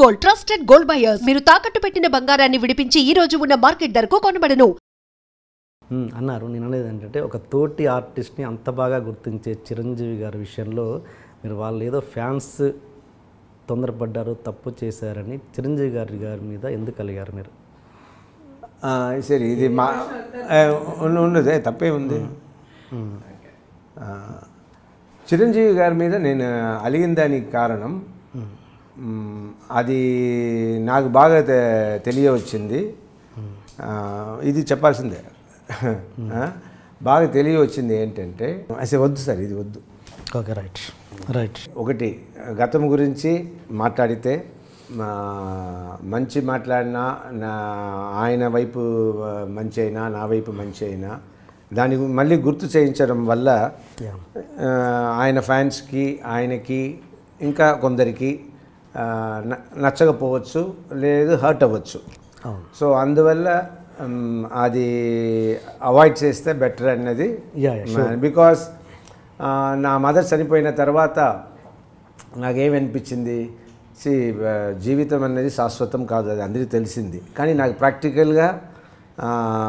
Gold trusted gold buyers. మీరు తాకట్టు పెట్టిన బంగారాన్ని విడిపించి ఈ రోజు ఉన్న మార్కెట్ ధరకు కొనబడను. అన్నారు. నేను అనేది ఏంటంటే ఒక తోటి ఆర్టిస్ట్ని అంత బాగా గుర్తించే చిరంజీవి గారి విషయంలో మీరు వాళ్ళు ఏదో ఫ్యాన్స్ తొందరపడ్డారు, తప్పు చేశారని చిరంజీవి గారి మీద ఎందుకు కలిగారు మీరు? సరే, ఇది మా ఉన్నదే తప్పే ఉంది. చిరంజీవి గారి మీద నేను అలిగిన దానికి కారణం అది నాకు బాగా తెలియవచ్చింది. ఇది చెప్పాల్సిందే. బాగా తెలియవచ్చింది ఏంటంటే అసలు వద్దు సార్, ఇది వద్దు. Okay, right right. ఒకటి, గతం గురించి మాట్లాడితే మంచి మాట్లాడినా ఆయన వైపు మంచి అయినా నా వైపు మంచి అయినా దాన్ని మళ్ళీ గుర్తు చేయించడం వల్ల ఆయన ఫ్యాన్స్కి ఆయనకి ఇంకా కొందరికి నచ్చకపోవచ్చు, లేదు హర్ట్ అవ్వచ్చు. సో అందువల్ల అది అవాయిడ్ చేస్తే బెటర్ అన్నది. బికాస్ నా మదర్ చనిపోయిన తర్వాత నాకేమనిపించింది, జీవితం అనేది శాశ్వతం కాదు, అది అందరికీ తెలిసింది. కానీ నాకు ప్రాక్టికల్గా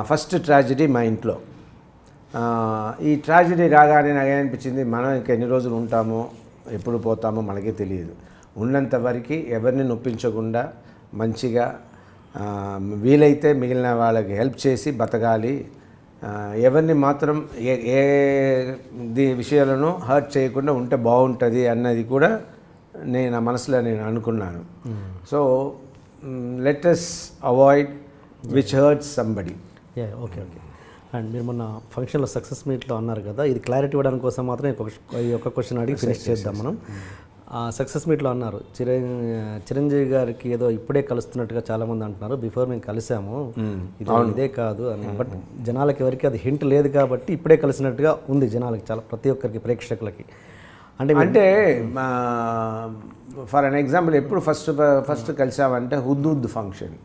ఫస్ట్ ట్రాజడీ మా ఇంట్లో. ఈ ట్రాజడీ రాగానే నాకేమనిపించింది, మనం ఇంకా ఎన్ని రోజులు ఉంటామో ఎప్పుడు పోతామో మనకే తెలియదు. ఉన్నంత వరకు ఎవరిని నొప్పించకుండా మంచిగా వీలైతే మిగిలిన వాళ్ళకి హెల్ప్ చేసి బతకాలి. ఎవరిని మాత్రం ఏ విషయాలను హర్ట్ చేయకుండా ఉంటే బాగుంటుంది అన్నది కూడా నా మనసులో నేను అనుకున్నాను. So let us avoid which hurts somebody. Okay okay. And మీరు మొన్న ఫంక్షన్లో సక్సెస్ మీట్లో అన్నారు కదా, ఇది క్లారిటీ ఇవ్వడానికి కోసం మాత్రం ఈ ఒక క్వశ్చన్ అడిగి ఫినిష్ చేద్దాం మనం. సక్సెస్ మీట్లో అన్నారు చిరంజీవి గారికి ఏదో ఇప్పుడే కలుస్తున్నట్టుగా చాలామంది అంటున్నారు, బిఫోర్ మేము కలిసాము, ఇదే కాదు అని. బట్ జనాలకి ఎవరికి అది హింట్ లేదు కాబట్టి ఇప్పుడే కలిసినట్టుగా ఉంది జనాలకి, చాలా ప్రతి ఒక్కరికి ప్రేక్షకులకి. అంటే ఫర్ అన్ ఎగ్జాంపుల్ ఎప్పుడు ఫస్ట్ కలిసామంటే హుద్దూద్ ఫంక్షన్.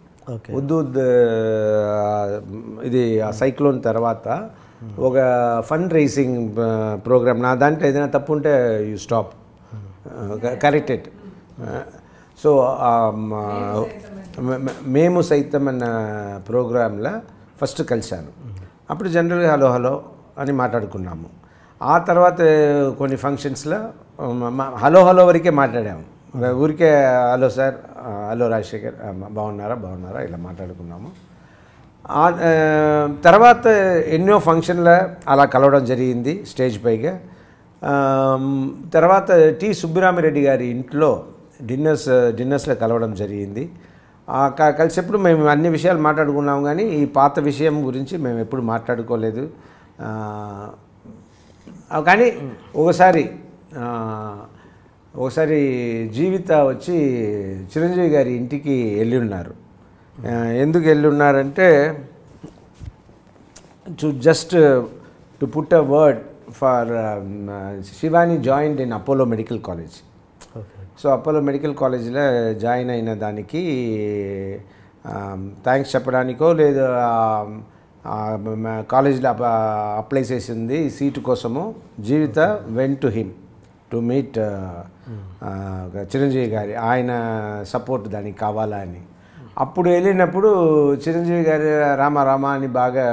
హుద్దూద్ ఇది సైక్లోన్ తర్వాత ఒక ఫండ్ రైజింగ్ ప్రోగ్రామ్. నా దాంట్లో ఏదైనా తప్పు ఉంటే యూ స్టాప్, కరెక్టెడ్. సో మేము సైతం అన్న ప్రోగ్రాంలో ఫస్ట్ కలిశాను. అప్పుడు జనరల్గా హలో హలో అని మాట్లాడుకున్నాము. ఆ తర్వాత కొన్ని ఫంక్షన్స్లో హలో హలో వరకే మాట్లాడాము. ఊరికే హలో సార్, హలో రాజశేఖర్, బాగున్నారా ఇలా మాట్లాడుకున్నాము. తర్వాత ఎన్నో ఫంక్షన్లో అలా కలవడం జరిగింది స్టేజ్ పైగా. తర్వాత టి సుబ్బరామిరెడ్డి గారి ఇంట్లో డిన్నర్స్లో కలవడం జరిగింది. కలిసేప్పుడు మేము అన్ని విషయాలు మాట్లాడుకున్నాము, కానీ ఈ పాత విషయం గురించి మేము ఎప్పుడు మాట్లాడుకోలేదు. కానీ ఒకసారి జీవిత వచ్చి చిరంజీవి గారి ఇంటికి వెళ్ళి ఉన్నారు. ఎందుకు వెళ్ళి ఉన్నారంటే to put a word for Shivani joined in Apollo medical college. So Apollo medical కాలేజ్లో జాయిన్ అయిన దానికి థ్యాంక్స్ చెప్పడానికో లేదు కాలేజ్లో అప్లై చేసింది సీటు కోసము. Jeevitha went to him to meet Chiranjeevi గారి, ఆయన సపోర్ట్ దానికి కావాలా అని. అప్పుడు వెళ్ళినప్పుడు చిరంజీవి గారు రామా అని బాగా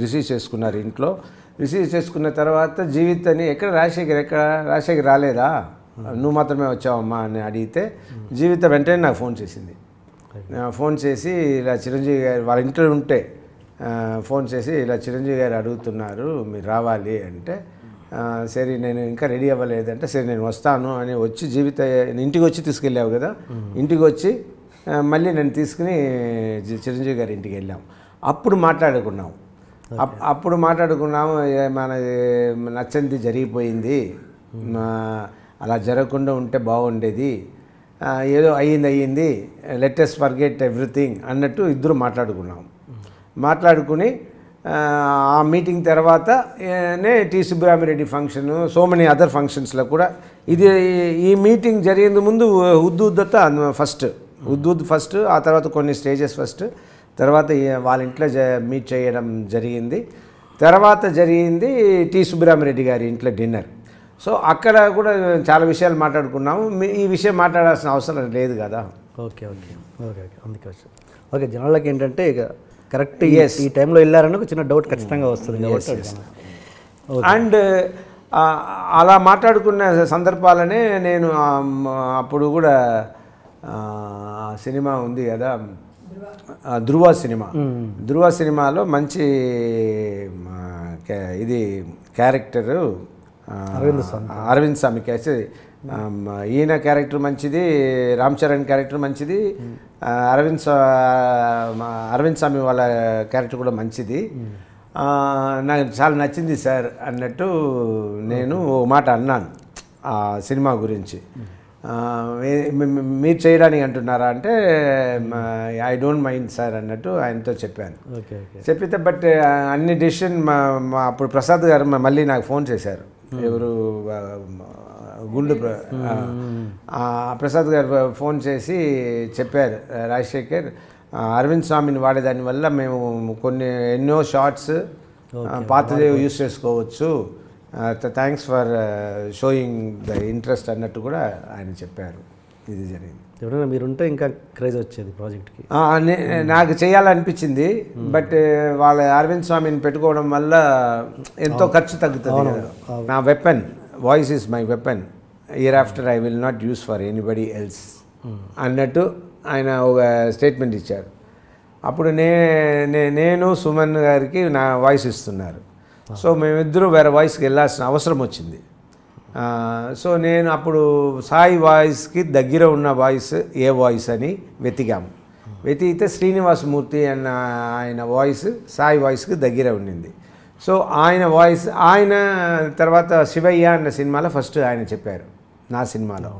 రిసీవ్ చేసుకున్నారు ఇంట్లో. రిసీవ్ చేసుకున్న తర్వాత జీవితని రాజశేఖర్ రాలేదా, నువ్వు మాత్రమే వచ్చావమ్మా అని అడిగితే జీవిత వెంటనే నాకు ఫోన్ చేసింది. ఫోన్ చేసి ఇలా చిరంజీవి గారు వాళ్ళ ఇంట్లో ఉంటే ఫోన్ చేసి ఇలా చిరంజీవి గారు అడుగుతున్నారు మీరు రావాలి అంటే, సరే నేను ఇంకా రెడీ అవ్వలేదంటే సరే నేను వస్తాను అని వచ్చి జీవిత ఇంటికి వచ్చి తీసుకెళ్ళావు కదా, ఇంటికి వచ్చి మళ్ళీ నేను తీసుకుని చిరంజీవి గారి ఇంటికి వెళ్ళాము. అప్పుడు మాట్లాడుకున్నాము. మనకి నచ్చంది జరిగిపోయింది, అలా జరగకుండా ఉంటే బాగుండేది, ఏదో అయ్యింది, లెట్ us ఫర్గెట్ ఎవ్రీథింగ్ అన్నట్టు ఇద్దరు మాట్లాడుకుని ఆ మీటింగ్ తర్వాత T Subbarami Reddy function, so many other ఫంక్షన్స్లో కూడా ఈ మీటింగ్ జరిగేందు ముందు హుద్దూద్ ఫస్ట్, ఆ తర్వాత కొన్ని స్టేజెస్ ఫస్ట్, తర్వాత వాళ్ళ ఇంట్లో మీట్ చేయడం జరిగింది. తర్వాత జరిగింది టి సుబ్బరామిరెడ్డి గారి ఇంట్లో డిన్నర్. సో అక్కడ కూడా చాలా విషయాలు మాట్లాడుకున్నాము. ఈ విషయం మాట్లాడాల్సిన అవసరం లేదు కదా. ఓకే ఓకే ఓకే ఓకే అందుకే వచ్చాను. ఓకే జనాలకి ఏంటంటే ఇక కరెక్ట్ ఈ టైంలో వెళ్ళారని ఒక చిన్న డౌట్ ఖచ్చితంగా వస్తుంది. అండ్ అలా మాట్లాడుకున్న సందర్భాలనే నేను అప్పుడు కూడా సినిమా ఉంది కదా ధృవ సినిమాలో మంచి ఇది క్యారెక్టరు అరవింద్ స్వామి ఈయన క్యారెక్టర్ మంచిది, రామ్ చరణ్ క్యారెక్టర్ మంచిది, అరవింద్ స్వామి వాళ్ళ క్యారెక్టర్ కూడా మంచిది, నాకు చాలా నచ్చింది సార్ అన్నట్టు నేను ఓ మాట అన్నాను ఆ సినిమా గురించి. మీరు చేయడానికి అంటున్నారా అంటే ఐ డోంట్ మైండ్ సార్ అన్నట్టు ఆయనతో చెప్పాను. చెప్పితే బట్ అన్ని డెసిషన్ అప్పుడు ప్రసాద్ గారు మళ్ళీ నాకు ఫోన్ చేశారు. ఎవరు గుండు ప్రసాద్ గారు ఫోన్ చేసి చెప్పారు, రాజశేఖర్ అరవింద్ స్వామిని వాడేదాని వల్ల మేము ఎన్నో షార్ట్స్ పాతదే యూస్ చేసుకోవచ్చు, thanks for showing the interest అన్నట్టు కూడా ఆయన చెప్పారు. ఇది జరిగింది. ఎవరైనా మీరుంటే ఇంకా క్రేజ్ వచ్చేది ప్రాజెక్ట్కి. నాకు చేయాలనిపించింది, బట్ వాళ్ళ అరవింద్ స్వామిని పెట్టుకోవడం వల్ల ఎంతో ఖర్చు తగ్గుతుంది కదా. నా weapon voice is my weapon, year after I will not use for anybody else అన్నట్టు ఆయన ఒక స్టేట్మెంట్ ఇచ్చారు. అప్పుడు నేను సుమన్ గారికి నా వాయిస్ ఇస్తున్నారు. సో మేమిద్దరూ వేరే వాయిస్కి వెళ్ళాల్సిన అవసరం వచ్చింది. సో నేను అప్పుడు సాయి వాయిస్కి దగ్గర ఉన్న వాయిస్ ఏ వాయిస్ అని వెతికితే శ్రీనివాసమూర్తి అన్న ఆయన వాయిస్ సాయి వాయిస్కి దగ్గర ఉండింది. సో ఆయన తర్వాత శివయ్య అన్న సినిమాలో ఫస్ట్ ఆయన చెప్పారు నా సినిమాలో.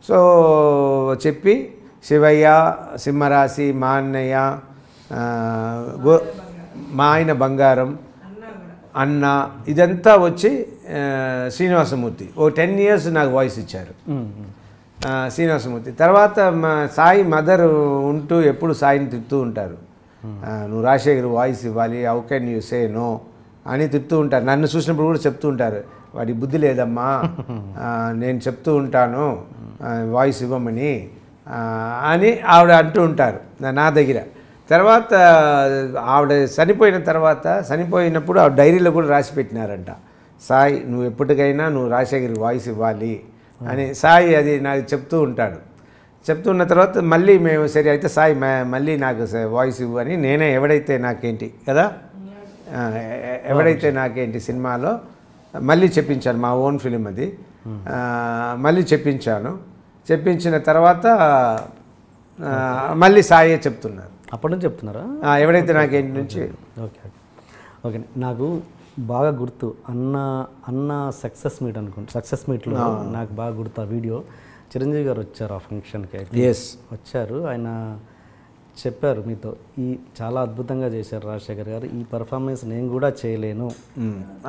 సో చెప్పి శివయ్య, సింహరాశి, మా అన్నయ్య, మా ఆయన బంగారం, అన్న, ఇదంతా వచ్చి శ్రీనివాసమూర్తి ఓ 10 years నాకు వాయిస్ ఇచ్చారు శ్రీనివాసమూర్తి. తర్వాత మా సాయి మదర్ ఉంటూ ఎప్పుడు సాయిని తిడుతూ ఉంటారు, నువ్వు రాజశేఖర్ వాయిస్ ఇవ్వాలి, how can you say no అని తిడుతూ ఉంటారు. నన్ను చూసినప్పుడు కూడా చెప్తూ ఉంటారు, వాడి బుద్ధి లేదమ్మా, నేను చెప్తూ ఉంటాను వాయిస్ ఇవ్వమని అని ఆవిడ అంటూ ఉంటారు నా దగ్గర. తర్వాత ఆవిడ చనిపోయినప్పుడు ఆవిడ డైరీలో కూడా రాసి పెట్టినారంట, సాయి నువ్వు ఎప్పటికైనా నువ్వు రాజశేఖర్కి వాయిస్ ఇవ్వాలి అని. సాయి అది నాకు చెప్తూ ఉంటాడు. చెప్తున్న తర్వాత మళ్ళీ మేము సరే అయితే సాయి మళ్ళీ నాకు వాయిస్ ఇవ్వని నేనే ఎవడైతే నాకేంటి కదా ఎవడైతే నాకేంటి సినిమాలో మళ్ళీ చెప్పించాను, మా ఓన్ ఫిలిం అది. మళ్ళీ చెప్పించిన తర్వాత మళ్ళీ సాయే చెప్తున్నారు. అప్పటి నుంచి చెప్తున్నారా? ఎవడైతే నాకేంటి నుంచి. ఓకే ఓకే నాకు బాగా గుర్తు అన్న సక్సెస్ మీట్ అనుకుంటా. సక్సెస్ మీట్లో నాకు బాగా గుర్తు ఆ వీడియో. చిరంజీవి గారు వచ్చారు ఆ ఫంక్షన్కి. వచ్చారు, ఆయన చెప్పారు మీతో ఈ చాలా అద్భుతంగా చేశారు రాజశేఖర్ గారు, ఈ పర్ఫార్మెన్స్ నేను కూడా చేయలేను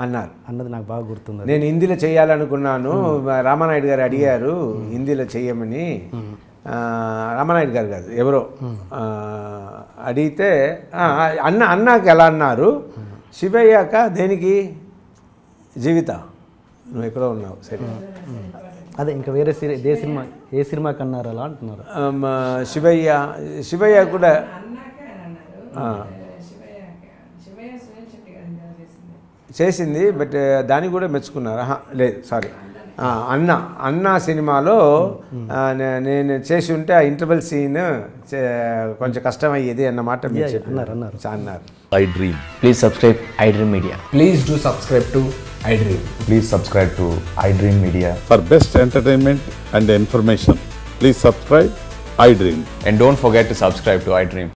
అన్నది నాకు బాగా గుర్తుంది. నేను హిందీలో చేయాలనుకున్నాను, రామానాయుడు గారు అడిగారు హిందీలో చేయమని. రామానాయుడు గారు కాదు ఎవరో అడిగితే అన్నాకి ఎలా అన్నారు, శివయ్యాక దేనికి జీవిత నువ్వు ఎక్కడో ఉన్నావు సరే అదే ఇంకా వేరే ఏ సినిమాకి అన్నారు అలా అంటున్నారు. శివయ్య కూడా చేసింది, బట్ దాన్ని కూడా మెచ్చుకున్నారు. లేదు సారీ, అన్న సినిమాలో నేను చేసి ఉంటే ఆ ఇంటర్వెల్ సీన్ కొంచెం కష్టమయ్యేది అన్నమాట అన్నారు. iDream. Please subscribe iDream Media. Please do subscribe to iDream. Please subscribe to iDream Media. For best entertainment and information, please subscribe iDream. And don't forget to subscribe to iDream.